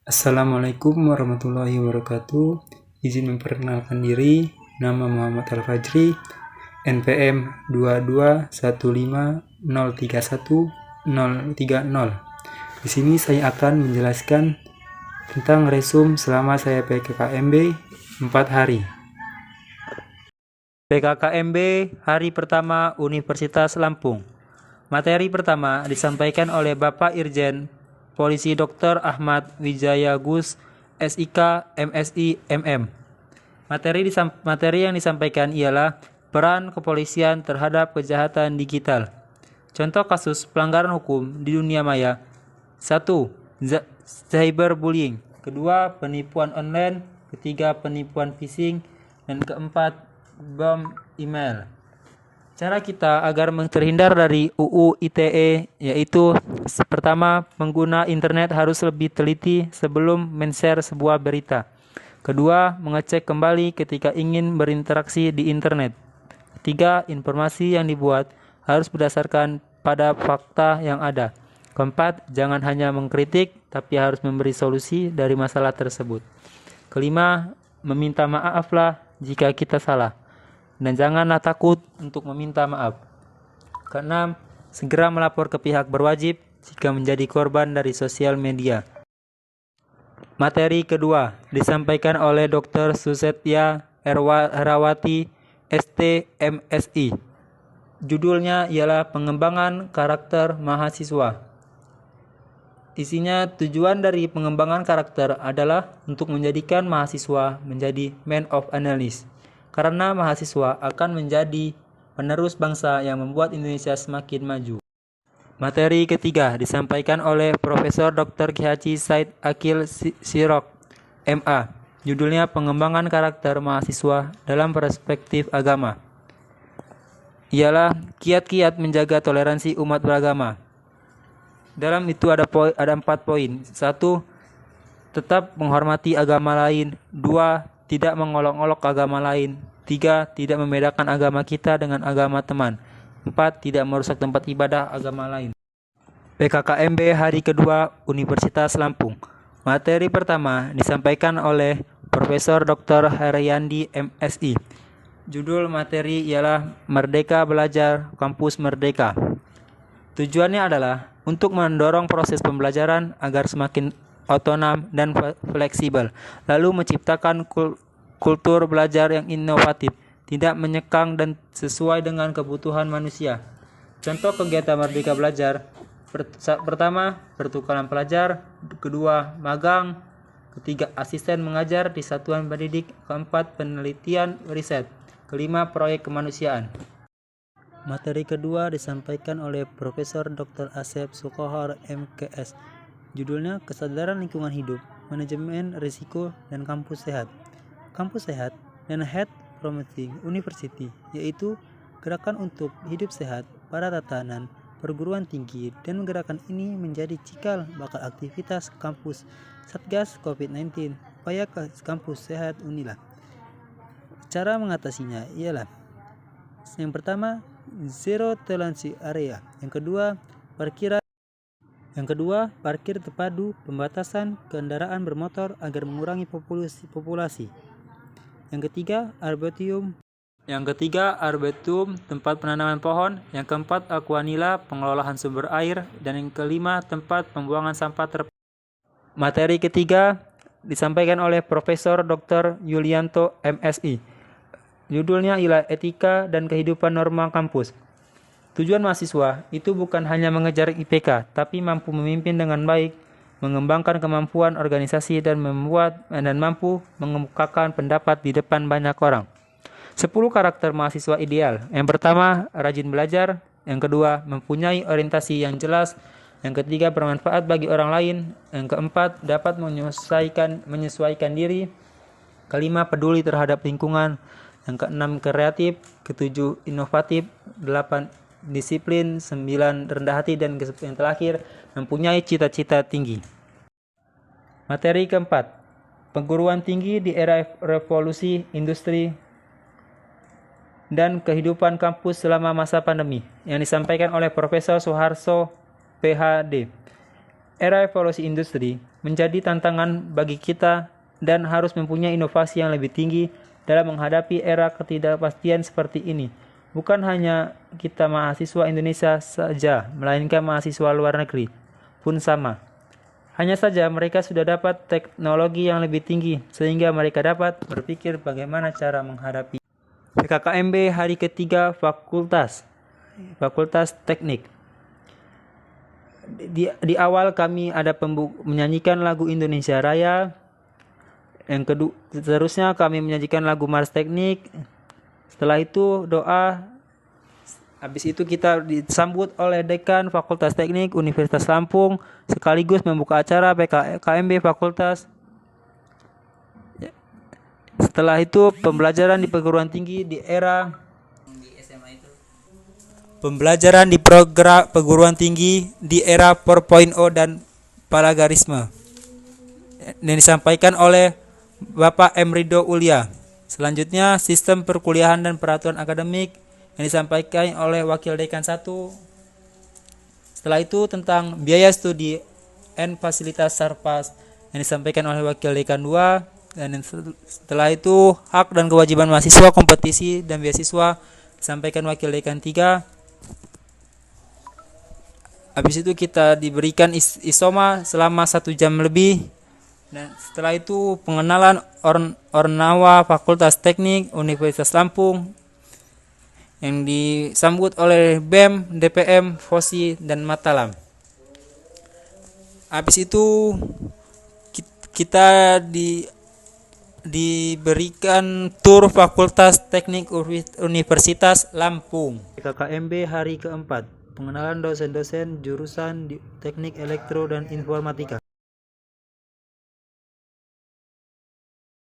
Assalamualaikum warahmatullahi wabarakatuh. Izin memperkenalkan diri, nama Muhammad Al-Fajri, NPM 221503130. Di sini saya akan menjelaskan tentang resume selama saya PKKMB 4 hari. PKKMB hari pertama Universitas Lampung. Materi pertama disampaikan oleh Bapak Irjen Polisi Dr. Ahmad Wijaya Gus, SIK, MSI, MM. Materi yang disampaikan ialah peran kepolisian terhadap kejahatan digital. Contoh kasus pelanggaran hukum di dunia maya. 1. Cyberbullying. 2. Penipuan online. 3. Penipuan phishing. Dan 4. Bom email. Cara kita agar terhindar dari UU ITE yaitu pertama, pengguna internet harus lebih teliti sebelum men-share sebuah berita. Kedua, mengecek kembali ketika ingin berinteraksi di internet. Ketiga, informasi yang dibuat harus berdasarkan pada fakta yang ada. Keempat, jangan hanya mengkritik tapi harus memberi solusi dari masalah tersebut. Kelima, meminta maaflah jika kita salah. Dan janganlah takut untuk meminta maaf. Keenam, segera melapor ke pihak berwajib jika menjadi korban dari sosial media. Materi kedua disampaikan oleh Dr. Susetya Herawati, ST, MSI. Judulnya ialah Pengembangan Karakter Mahasiswa. Isinya, tujuan dari pengembangan karakter adalah untuk menjadikan mahasiswa menjadi man of analysis. Karena mahasiswa akan menjadi penerus bangsa yang membuat Indonesia semakin maju. Materi ketiga disampaikan oleh Profesor Dr. Ki Haji Said Akil Sirok, MA. Judulnya Pengembangan Karakter Mahasiswa dalam Perspektif Agama. Ialah kiat-kiat menjaga toleransi umat beragama. Dalam itu ada 4 poin. 1. Tetap menghormati agama lain. 2. Tidak mengolok-olok agama lain. 3. Tidak membedakan agama kita dengan agama teman. 4. Tidak merusak tempat ibadah agama lain. PKKMB hari kedua Universitas Lampung. Materi pertama disampaikan oleh Profesor Dr. Haryandi, MSI. Judul materi ialah Merdeka Belajar Kampus Merdeka. Tujuannya adalah untuk mendorong proses pembelajaran agar semakin otonom dan fleksibel, lalu menciptakan kultur belajar yang inovatif, tidak menyekang dan sesuai dengan kebutuhan manusia. Contoh kegiatan Merdeka Belajar: pertama, pertukaran pelajar; kedua, magang; ketiga, asisten mengajar di satuan pendidik; keempat, penelitian riset; kelima, proyek kemanusiaan. Materi kedua disampaikan oleh Profesor Dr. Asep Sukohar, MKS. Judulnya Kesadaran Lingkungan Hidup, Manajemen Risiko, dan Kampus Sehat. Kampus Sehat dan Health Promoting University, yaitu gerakan untuk hidup sehat pada tatanan perguruan tinggi, dan gerakan ini menjadi cikal bakal aktivitas kampus Satgas COVID-19, upaya kampus sehat Unila. Cara mengatasinya ialah: yang pertama, zero tolerance area; yang kedua, parkir terpadu, pembatasan kendaraan bermotor agar mengurangi populasi. Yang ketiga, arboretum, tempat penanaman pohon. Yang keempat, aquanila, pengelolaan sumber air. Dan yang kelima, tempat pembuangan sampah Materi ketiga disampaikan oleh Profesor Dr. Yulianto, MSI. Judulnya ialah Etika dan Kehidupan Norma Kampus. Tujuan mahasiswa itu bukan hanya mengejar IPK, tapi mampu memimpin dengan baik, mengembangkan kemampuan organisasi, dan mampu mengemukakan pendapat di depan banyak orang. 10 karakter mahasiswa ideal. Yang pertama, rajin belajar. Yang kedua, mempunyai orientasi yang jelas. Yang ketiga, bermanfaat bagi orang lain. Yang keempat, dapat menyesuaikan diri. Kelima, peduli terhadap lingkungan. Yang keenam, kreatif. Ketujuh, inovatif. 8, disiplin. 9, rendah hati. Dan yang terakhir, mempunyai cita-cita tinggi. Materi keempat, perguruan tinggi di era revolusi industri dan kehidupan kampus selama masa pandemi, yang disampaikan oleh Profesor Suharso, PhD. Era evolusi industri menjadi tantangan bagi kita dan harus mempunyai inovasi yang lebih tinggi dalam menghadapi era ketidakpastian seperti ini. Bukan hanya kita mahasiswa Indonesia saja, melainkan mahasiswa luar negeri pun sama. Hanya saja mereka sudah dapat teknologi yang lebih tinggi sehingga mereka dapat berpikir bagaimana cara menghadapi PKKMB hari ketiga Fakultas Teknik. Di awal kami ada menyanyikan lagu Indonesia Raya. Yang kedua, seterusnya kami menyanyikan lagu Mars Teknik. Setelah itu doa. Habis itu kita disambut oleh Dekan Fakultas Teknik Universitas Lampung sekaligus membuka acara PKKMB Fakultas. Setelah itu pembelajaran di perguruan tinggi di era Pembelajaran di program perguruan tinggi di era 4.0 dan paragarisme yang disampaikan oleh Bapak M. Ridho Ulia. Selanjutnya, sistem perkuliahan dan peraturan akademik yang disampaikan oleh Wakil Dekan 1. Setelah itu tentang biaya studi dan fasilitas Sarpas yang disampaikan oleh Wakil Dekan 2. Dan setelah itu hak dan kewajiban mahasiswa, kompetisi dan beasiswa disampaikan Wakil Dekan 3. Habis itu kita diberikan isoma selama 1 jam lebih. Dan setelah itu pengenalan Ornawa Fakultas Teknik Universitas Lampung yang disambut oleh BEM, DPM, FOSI, dan Matalam. Habis itu kita diberikan tur Fakultas Teknik Universitas Lampung. PKKMB hari keempat. Pengenalan dosen-dosen jurusan di Teknik Elektro dan Informatika.